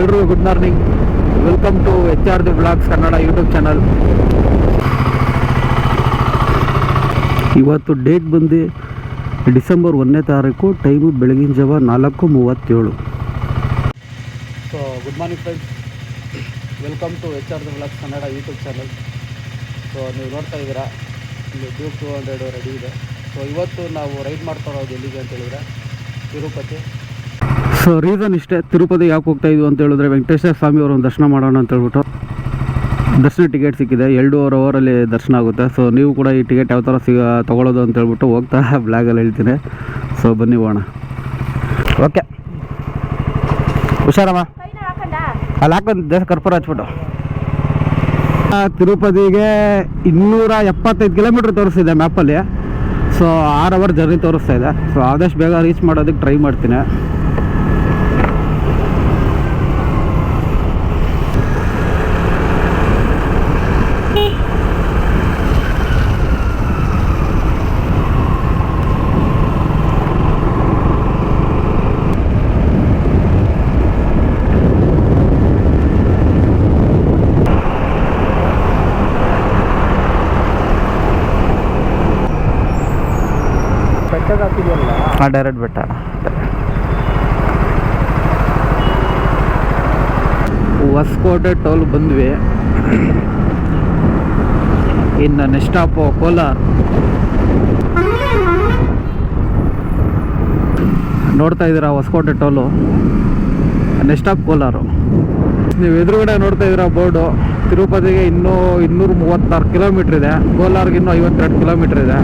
ಎಲ್ರಿಗೂ good morning. Welcome to HR the blogs Kannada YouTube channel. ಇವತ್ತು date ಬಂದು December 1ನೇ ತಾರೀಕು. ಟೈಮು ಬೆಳಗಿನ ಜಾವ 4:37. So good morning friends, welcome to HR the blogs Kannada YouTube channel. So ನೀವು ನೋಡ್ತಾ ಇದ್ದೀರಾ, ಇಲ್ಲಿ ಡ್ಯೂಕ್ 200 ರೆಡಿ ಇದೆ. ಸೊ ಇವತ್ತು ನಾವು ರೈಡ್ ಮಾಡ್ತಾ ಇರೋದು ಎಲ್ಲಿಗೆ ಅಂತ ಹೇಳಿದ್ರೆ ತಿರುಪತಿ. ಸೊ ರೀಸನ್ ಇಷ್ಟೇ, ತಿರುಪತಿ ಯಾಕೆ ಹೋಗ್ತಾ ಇದ್ವಿ ಅಂತ ಹೇಳಿದ್ರೆ ವೆಂಕಟೇಶ್ವರ ಸ್ವಾಮಿ ಅವರೊಂದು ದರ್ಶನ ಮಾಡೋಣ ಅಂತ ಹೇಳ್ಬಿಟ್ಟು ದರ್ಶನ ಟಿಕೆಟ್ ಸಿಕ್ಕಿದೆ. 2.5 ಅವರಲ್ಲಿ ದರ್ಶನ ಆಗುತ್ತೆ. ಸೊ ನೀವು ಕೂಡ ಈ ಟಿಕೆಟ್ ಯಾವ ಥರ ತೊಗೊಳ್ಳೋದು ಅಂತ ಹೇಳ್ಬಿಟ್ಟು ಹೋಗ್ತಾ ಬ್ಲಾಗಲ್ಲಿ ಹೇಳ್ತೀನಿ. ಸೊ ಬನ್ನಿ ಹೋಗೋಣ. ಓಕೆ, ಹುಷಾರಮ್ಮ. ಅಲ್ಲಿ ಹಾಕೊಂಡು ದೇಶ ಕರ್ಪೂರ ಹಚ್ಬಿಟ್ಟು. ತಿರುಪತಿಗೆ 275 ಕಿಲೋಮೀಟ್ರ್ ತೋರಿಸ್ತಿದೆ ಮ್ಯಾಪಲ್ಲಿ. ಸೊ 6 ಅವರ್ ಜರ್ನಿ ತೋರಿಸ್ತಾ ಇದೆ. ಸೊ ಆದಷ್ಟು ಬೇಗ ರೀಚ್ ಮಾಡೋದಕ್ಕೆ ಟ್ರೈ ಮಾಡ್ತೀನಿ. ಡೈರೆಕ್ಟ್ ಬೆಟ್ಟ. ಹೊಸಕೋಟೆ ಟೋಲ್ ಬಂದ್ವಿ. ಇನ್ನು ನೆಕ್ಸ್ಟ್ ಸ್ಟಾಪು ಕೋಲಾರ. ನೋಡ್ತಾ ಇದ್ದೀರಾ Hosakote toll, next stop Kolar. ನೀವು ಎದುರುಗಡೆ ನೋಡ್ತಾ ಇದ್ದೀರಾ ಬೋರ್ಡು. ತಿರುಪತಿಗೆ ಇನ್ನೂ 236 ಕಿಲೋಮೀಟ್ರ್ ಇದೆ, ಕೋಲಾರ್ಗೆ ಇನ್ನೂ 52 ಕಿಲೋಮೀಟ್ರ್ ಇದೆ.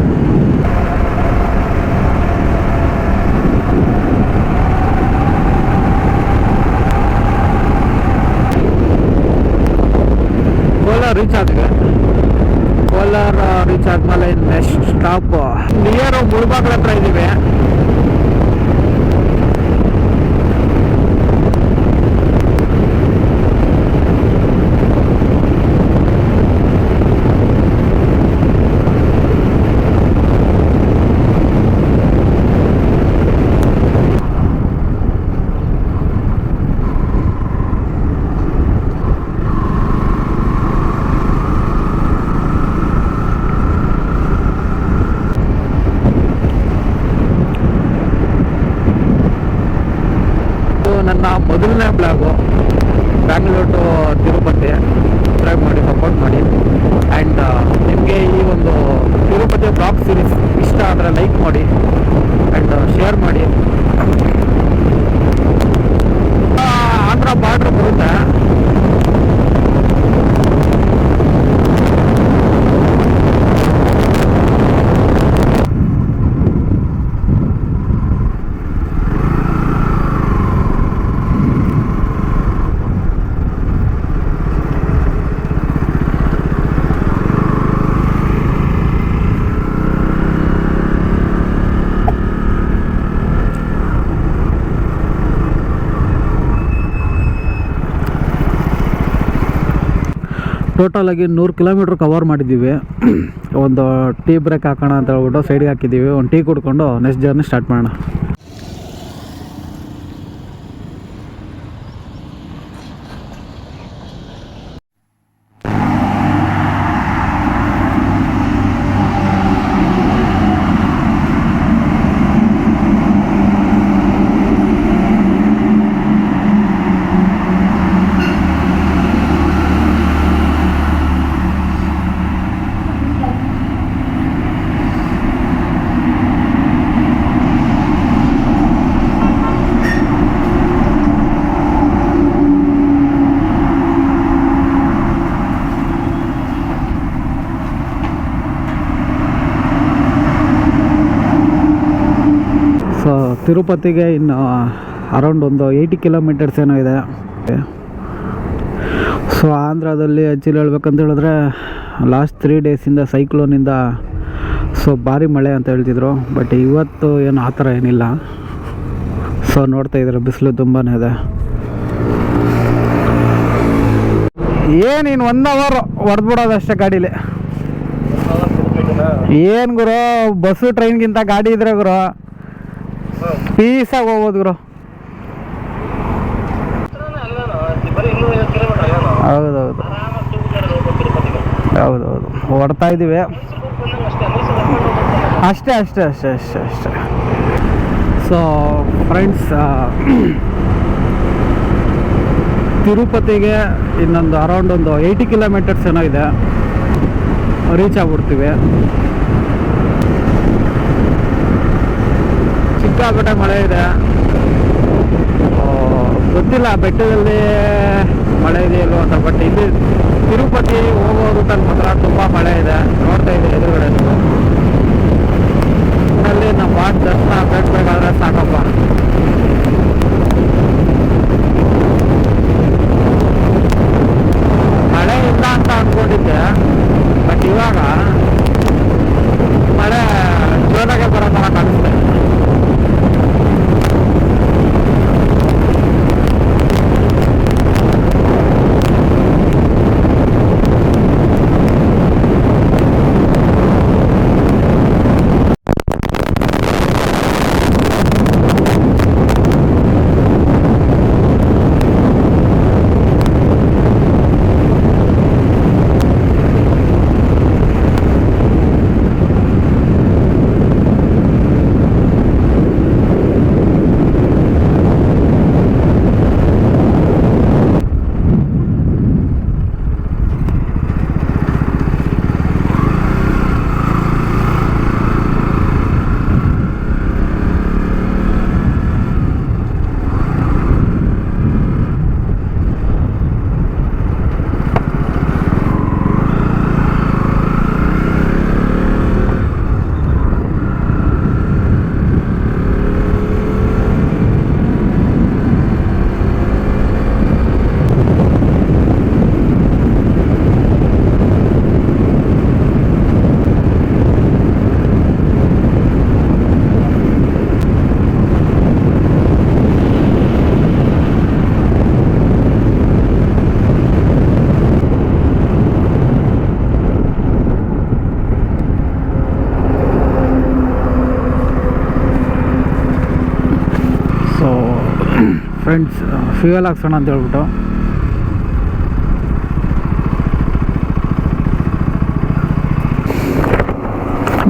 ರೀಚ್ ಆಗಿದೆ. ಕೋಲಾರ ರೀಚ್ ಆದ್ಮೇಲೆ ನೆಕ್ಸ್ಟ್ ಸ್ಟಾಪ್ ನಿಯರ್ ಮುಳಬಾಗ್ಲ ಹತ್ರ ಇದ್ದೀವಿ. ನನ್ನ ಮೊದಲನೇ blog Bangalore to Tirupati. Subscribe ಮಾಡಿ, ಸಪೋರ್ಟ್ ಮಾಡಿ. ಆ್ಯಂಡ್ ನಿಮಗೆ ಈ ಒಂದು ತಿರುಪತಿ ಬ್ಲಾಗ್ ಸೀರೀಸ್ ಇಷ್ಟ ಆದರೆ ಲೈಕ್ ಮಾಡಿ ಆ್ಯಂಡ್ ಶೇರ್ ಮಾಡಿ. ಆಂಧ್ರ ಬಾರ್ಡ್ರ್ ಬರುತ್ತೆ. ಟೋಟಲಾಗಿ 100 ಕಿಲೋಮೀಟ್ರ್ ಕವರ್ ಮಾಡಿದ್ದೀವಿ. ಒಂದು ಟೀ ಬ್ರೇಕ್ ಹಾಕೋಣ ಅಂತ ಹೇಳ್ಬಿಟ್ಟು ಸೈಡ್ಗೆ ಹಾಕಿದ್ದೀವಿ. ಒಂದು ಟೀ ಕುಡ್ಕೊಂಡು ನೆಕ್ಸ್ಟ್ ಜರ್ನಿ ಸ್ಟಾರ್ಟ್ ಮಾಡೋಣ. ತಿರುಪತಿಗೆ ಇನ್ನು ಅರೌಂಡ್ ಒಂದು 80 ಕಿಲೋಮೀಟರ್ಸ್ ಏನೋ ಇದೆ. ಸೊ ಆಂಧ್ರದಲ್ಲಿ ಆ್ಯಕ್ಚುಲಿ ಹೇಳ್ಬೇಕಂತ ಹೇಳಿದ್ರೆ ಲಾಸ್ಟ್ 3 ಡೇಸಿಂದ ಸೈಕ್ಲೋನಿಂದ ಸೊ ಭಾರಿ ಮಳೆ ಅಂತ ಹೇಳ್ತಿದ್ರು. ಬಟ್ ಇವತ್ತು ಏನು ಆ ಥರ ಏನಿಲ್ಲ. ಸೊ ನೋಡ್ತಾ ಇದ್ದಾರೆ ಬಿಸಿಲು ತುಂಬಾ ಇದೆ. ಏನಿನ್ನು 1 ಅವರ್ ಹೊಡೆದ್ಬಿಡೋದಷ್ಟೇ ಗಾಡೀಲಿ. ಏನು ಗುರು, ಬಸ್ಸು ಟ್ರೈನ್ಗಿಂತ ಗಾಡಿ ಇದ್ರೆ ಗುರು ಪೀಸಾಗಿ ಹೋಗ್ಬೋದು ಗುರು. ಹೌದೌದು ಹೌದೌದು ಹೊಡ್ತಾ ಇದ್ದೀವಿ ಅಷ್ಟೇ ಅಷ್ಟೇ ಅಷ್ಟೇ ಅಷ್ಟೇ ಅಷ್ಟೇ. ಸೊ ಫ್ರೆಂಡ್ಸ್, ತಿರುಪತಿಗೆ ಇನ್ನೊಂದು ಅರೌಂಡ್ ಒಂದು 80 ಕಿಲೋಮೀಟರ್ಸ್ ಏನೋ ಇದೆ, ರೀಚ್ ಆಗ್ಬಿಡ್ತೀವಿ. ಸಿಕ್ಕಾಪಟ್ಟೆ ಮಳೆ ಇದೆ, ಗೊತ್ತಿಲ್ಲ ಬೆಟ್ಟದಲ್ಲಿ ಮಳೆ ಇದೆಯಲ್ಲೋ ಅಂತ. ಬಟ್ ಇಲ್ಲಿ ತಿರುಪತಿ ಹೋಗೋ ರೂಟಲ್ಲಿ ಮಾತ್ರ ತುಂಬ ಮಳೆ ಇದೆ, ನೋಡ್ತಾ ಇದ್ದೀವಿ ಎದುರುಗಡೆ. ಅಲ್ಲಿ ನಮ್ಮ ವಾಟ್ ದರ್ಶನ ಬೇಕಾದ್ರೆ ಸಾಕಪ್ಪ. ಮಳೆ ಇಲ್ಲ ಅಂತ ಅಂದ್ಕೊಂಡಿದ್ದೆ, ಬಟ್ ಇವಾಗ ಮಳೆ ಜೋರಾಗೆ ಬರೋ ಥರ ಕಾಣಿಸ್ತೆ. ಫ್ರೆಂಡ್ಸ್, ಫ್ಯೂಯಲ್ ಹಾಕ್ಸೋಣ ಅಂತ ಹೇಳ್ಬಿಟ್ಟು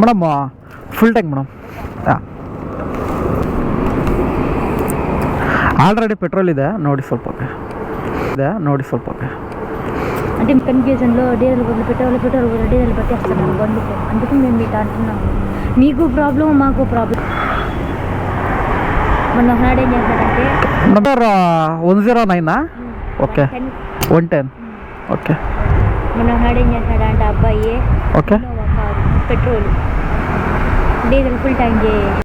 madam, full tank madam. Already petrol ಇದೆ, ನೋಡಿ ಸ್ವಲ್ಪ అంటే కన్ఫ్యూజన్లో డీజిల్ బదులు పెట్రోల్ బదులు డీజిల్ పెట్టేస్తున్నాను బండికి. అందుకు మేము మీతో అంటున్నాము, మీకు ప్రాబ్లం మాకు ప్రాబ్లం. మొన్న ఒకనాడు ఏం చేశాడంటే నెంబర్ 109 ఓకే 110 ఓకే. మొన్న ఒకనాడు ఏం చేశాడంటే అబ్బాయి okay petrol diesel full tank చేసి